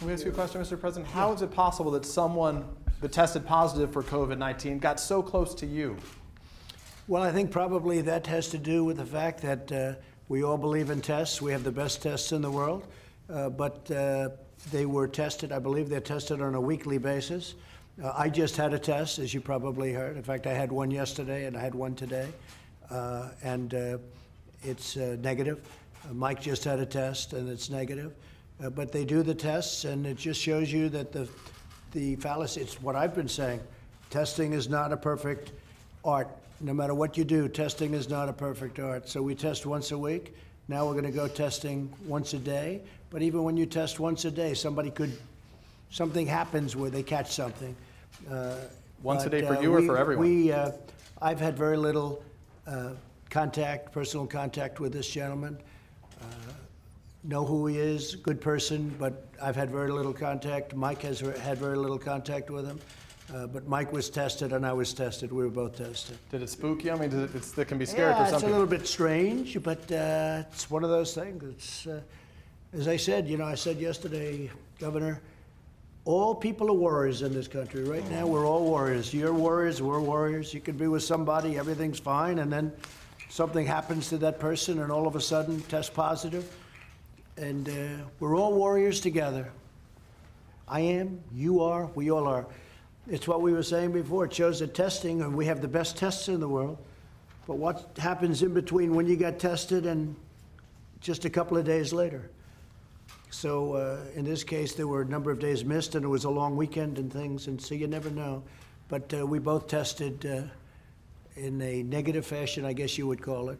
Let me ask you a question, Mr. President. How is it possible that someone that tested positive for COVID-19 got so close to you? Well, I think probably that has to do with the fact that we all believe in tests. We have the best tests in the world, but they were tested, I believe they're tested on a weekly basis. I just had a test, as you probably heard. In fact, I had one yesterday and I had one today, and it's negative. Mike just had a test and it's negative. But they do the tests, and it just shows you that the fallacy, it's what I've been saying. Testing is not a perfect art. No matter what you do, testing is not a perfect art. So we test once a week. Now we're going to go testing once a day. But even when you test once a day, something happens where they catch something. Once a day for you or for everyone? I've had very little personal contact with this gentleman. Know who he is, good person, but I've had very little contact. Mike has had very little contact with him. But Mike was tested and I was tested. We were both tested. Did it spook you? I mean, it can be scary for some people. It's a little bit strange, but it's one of those things. It's, as I said, I said yesterday, Governor, all people are warriors in this country. Right now, we're all warriors. You're warriors, we're warriors. You could be with somebody, everything's fine, and then something happens to that person and all of a sudden test positive. And we're all warriors together. I am, you are, we all are. It's what we were saying before. It shows that testing, and we have the best tests in the world. But what happens in between when you got tested and just a couple of days later? So in this case, there were a number of days missed, and it was a long weekend and things, and so you never know. But we both tested in a negative fashion, I guess you would call it.